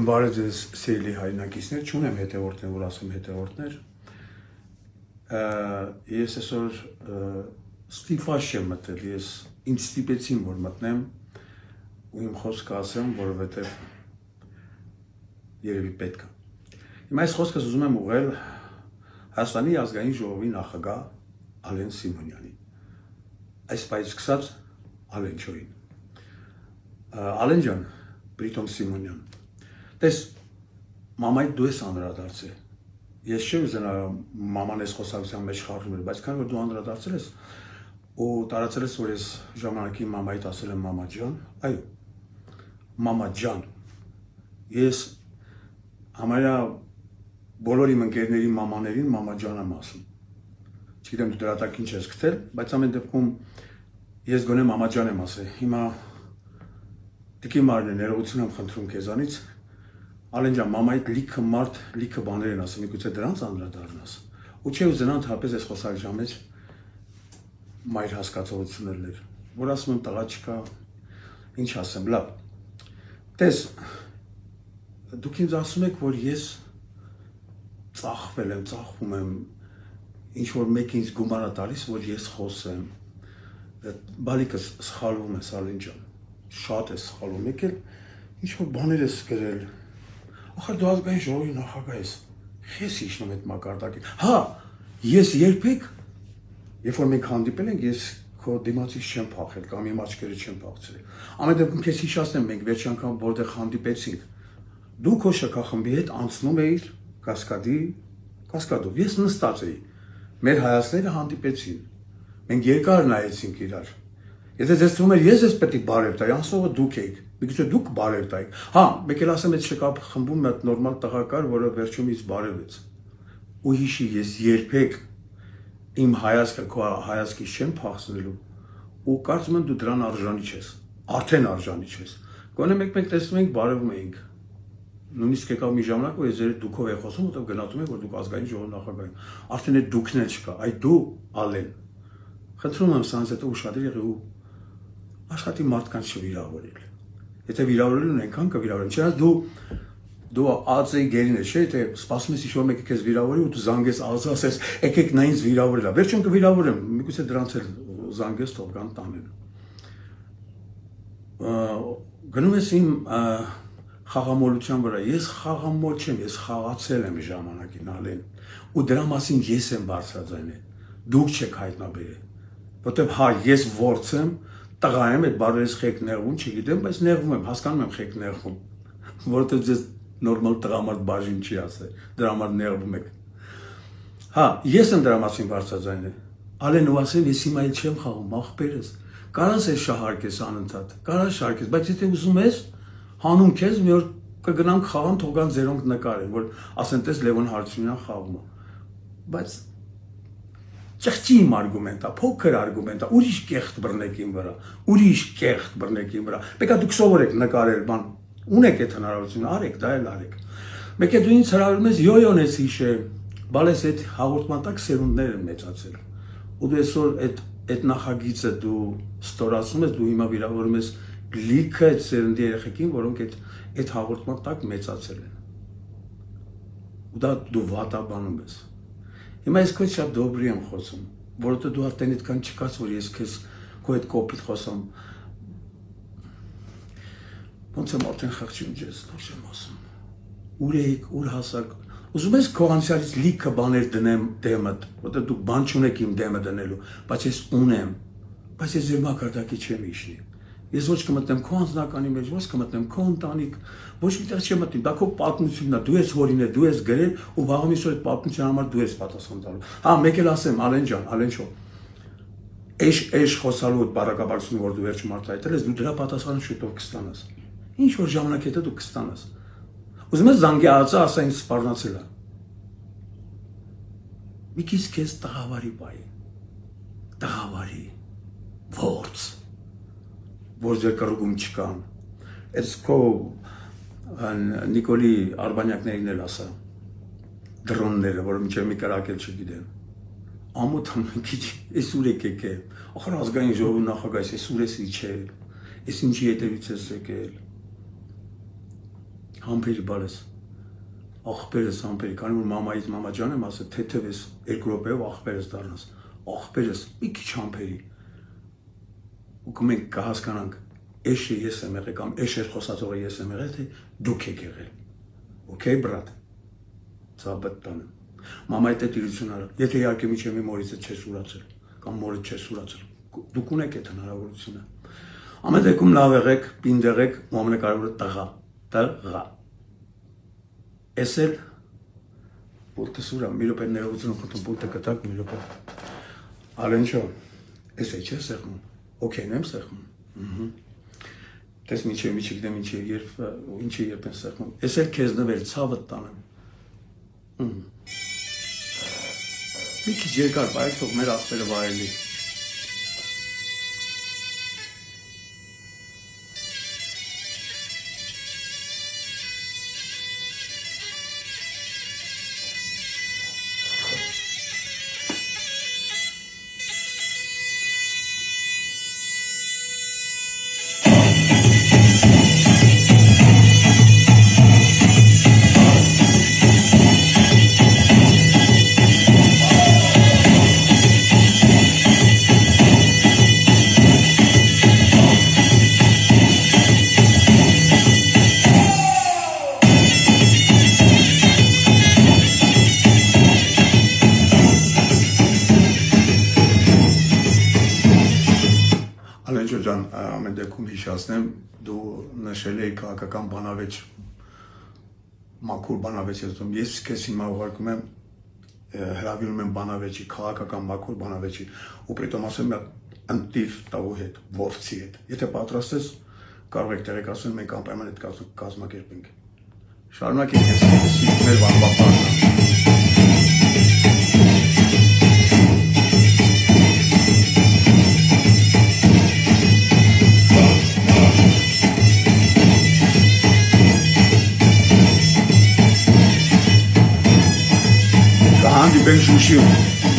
Բարև ձեզ սիրելի հայրենակիցներ, չունեմ հետևորդներ, որ ասեմ հետևորդներ։ Ես այսօր ստիպված չեմ մտել, ես ինձ ստիպեցին, որ մտնեմ ու իմ խոսքը ասեմ, որովհետև երևի պետք է։ Հիմա այս խոսքս ուզում եմ ուղղել Հայաստանի ազգային ժողովի նախագահ Ալեն Սիմոնյանին։ Այս պայից սկսած Ալենչոյին։ Ալեն ջան, Պրիտոմ Սիմոնյան, տես, մամայդ դու ես անդրադարձել։ Ես չէ ուզենա մաման ես խոսակցության մեջ խառնում էր, բայց քանի որ դու անդրադարձել ես ու տարածել ես, որ ես ժամանակի մամայիդ ասել եմ մամա ջան, այո, մամա ջան, ես համարյա բոլոր իմ ընկերների մամաներին մամա ջան եմ ասում։ Չգիտեմ դու դրատակ ինչ ես գտել, բայց ամեն դեպքում ես գոնե մամա ջան եմ ասել։ Հիմա Տիկի Մարն է, ներողություն եմ խնդրում քեզանից։ Ալեն ջան, մամայիդ լիքը մարդ, լիքը բաներ են ասում, միգուցե դրանց անդրադառնաս։ Ու չէ ուզենա ընդհանրապես այս խոսակցության մեջ մայր հասկացողություններ, որ ասում եմ տղա չկա, ինչ ասեմ, լավ։ Տես, դուք ինձ ասում եք, որ ես ծախվել եմ, ծախվում եմ, ինչ որ մեկ ինձ գումար է տալիս, որ ես խոսեմ։ Բալիկս սխալվում ես, Ալեն ջան, շատ ես սխալվում, եկել ինչ որ բաներ ես գրել։ Ախր դու ազգային ժողովի նախագահ ես, ես իջնում այդ մակարդակին։ Հա, ես երբեք, երբ որ մենք հանդիպել ենք, ես քո դիմացից չեմ փախել կամ իմ աչքերը չեմ փախցրել։ Ամեն դեպքում քեզ հիշացնեմ, մենք վերջ անգամ որտեղ հանդիպեցինք, դու քո շքախմբի հետ անցնում էիր Կասկադով, ես նստած էի, մեր հայացքները հանդիպեցին, մենք երկար նայեցինք իրար։ Եթե ձեզ թվում էր ես պետք է բարև տայի, անցնողը դուք եք, միգուցե դուք բարև տայիք։ Հա, մեկ էլ ասեմ, այդ շքախմբում մի հատ նորմալ տղա կար, որը վերջում ինձ բարևեց։ Ու հիշի, ես երբեք իմ հայացքը քո հայացքից չեմ փախցնելու։ Ու կարծում եմ դու դրան արժանի չես, արդեն արժանի չես։ Գոնե մեկ-մեկ տեսնում ենք բարևում էինք։ Նույնիսկ եկավ մի ժամանակ, որ ես ձեր դուքով եմ խոսում, որտեղ գնահատում եմ, որ դուք ազգային ժողովի նախագահ եք։ Արդեն այդ դուքն էլ չկա, այ դու Ալեն։ Խնդրում եմ սրանց հետո ուշադիր եղի ու աշխատի մարդկանց չվիրավորել։ Եթե վիրավորել են, այնքան կվիրավորեն։ Չէ՞ դու ԱԾ-ի գերին ես, չէ՞, եթե սպասում ես ինչ-որ մեկը քեզ վիրավորի ու դու զանգես ԱԶ ասես, եկեք նա ինձ վիրավորել է։ Վերջում կվիրավորեմ, միգուցե դրանց էլ զանգես թող կան տանեն։ Գնում ես իմ խաղամոլության վրա, ես խաղամոլ չեմ, ես խաղացել եմ ժամանակին Ալեն, ու դրա մասին ես եմ բարձրաձայնել, դուք չեք հայտնաբերել, որտեղ հա ես ворց եմ, տղա եմ, այդ բարերս խեք նեղվում, չգիտեմ, բայց նեղվում եմ, հասկանում եմ խեք նեղվում, որովհետև ձեզ նորմալ տղամարդ բաժին չի ասել, դրա համար նեղվում եք։ Հա, ես եմ դրա մասին բարձրաձայնել, Ալեն ու ասեմ, ես հիմա էլ չեմ խաղում, ախպերս, կարաս ես շահարկես անընդհատ, կարաս շահարկես, բայց եթե ուզում ես, հանում քեզ մի օր կգնանք խաղան, թողան ձերոնք նկարեն, որ ասեն տես Լևոն Հարությունյան խաղում է։ Բայց ճղճի իմ արգումենտա, փոքր արգումենտա, ուրիշ կեղտ բռնեք իմ վրա, ուրիշ կեղտ բռնեք իմ վրա։ Պետք է դուք սովորեք նկարել, բան, ունեք այդ հնարավորությունը, արեք, դա էլ արեք։ Մեկ է դու ինձ հրավիրում ես յոյոն ես հիշել, բալես այդ հաղորդման տակ սերունդներ են մեծացել։ Ու դու այսօր այդ նախագիծը դու ստորացնում ես, դու հիմա վիրավորում ես լիքը այդ սերնդի երեխեքին, որոնք այդ հաղորդման տակ մեծացել են։ Ու դա դու վատաբանում ես։ Հիմա ես քո հետ շատ դոբրի եմ խոսում, որովհետև դու արդեն այդքան չկաս, որ ես քեզ քո հետ կոպիտ խոսամ։ Ոնց եմ արդեն խղճում ես, ոչ եմ ասում։ Ուր էիք, ուր հասակ։ Ուզում ես քո անցյալից լիքը բաներ դնեմ դեմդ, որովհետև դու բան չունեք իմ դեմը դնելու, բայց ես ունեմ, բայց ես ձեր մակարդակի չեմ իջնի։ Ես ոչ կմտնեմ քո անձնականի մեջ, ոչ կմտնեմ քո ընտանիք, ոչ միտեղ չեմ մտնի, դա քո պատմությունն է, դու ես հորինել, դու ես գրել ու վաղը միշտ այդ պատմության համար դու ես պատասխան տալու։ Հա, մեկ էլ ասեմ, Ալեն ջան, Ալեն շո։ Էշ խոսալու բարակաբարությունը, որ դու վերջում արտահայտել ես, դու դրա պատասխանը շուտով կստանաս։ Ինչ որ ժամանակ հետո դու կստանաս։ Ուզում ես զանգի ԱԾ ասա ինձ սպառնացել է։ Մի քիչ քեզ տղավարի բայ։ Տղավարի ворց որ ձեր կռուգում չկան, այս քո Նիկոլի Արբանյակներին էլ ասա, դրոնները, որ մինչև մի կրակ էլ չգիտեն, ամոթ քիչ, ես ուր եք եկել, ախր ազգային ժողովի նախագահ ես ուր ես իջել, ես ինչի հետևից ես եկել, Համբերի բարես։ Աղբերս համբերի, քանի որ մամայից մամա ջան եմ ասել, թեթևես 2 րոպեով աղբերս դառնաս։ Աղբերս մի քիչ համբերի։ Ու մենք կհասկանանք, էշը ես եմ եղել կամ էշեր խոսածողը ես եմ եղել, թե դուք եք եղել։ Okay, բրատ։ Ցաբտան։ Մամայի տիրություն արա։ Եթե իհարկե միջև մի մորից չես ուրացել կամ մորից չես ուրացել, դուք ունեք այդ հնարավորությունը։ Ամեն դեպքում լավ եղեք, պինդ եղեք, ու ամենակարևորը տղա։ Էսել պուլտը սուրա, մի րոպե ներողություն խնդրում, պուլտը կտակ, մի րոպե։ Ալենչո, էս է չէ սեղմում։ Okay, նեմ սեղմում։ Տես միջև գիտեմ ինչի երբ են սեղմում։ Էսել քեզ նվել ցավը տանեմ։ Մի քիչ երկար բայ թող մեր աղբերը վայելի։ Ալենջո ջան, ամեն դեպքում հիշացնեմ, դու նշել էի քաղաքական բանավեճ, մաքուր բանավեճ ես դում, ես քեզ հիմա ուղարկում եմ, հրավիրում եմ բանավեճի, քաղաքական մաքուր բանավեճի, ու պրիտոմ ասեմ ընտիր տավու հետ, ворցի հետ, եթե պատրաստ ես, կարող եք տեղեկացնել, մենք անպայման այդ կազմակերպենք, շարունակենք ես մեր վանվապարնա։ Հանդիպենք Շուշիում։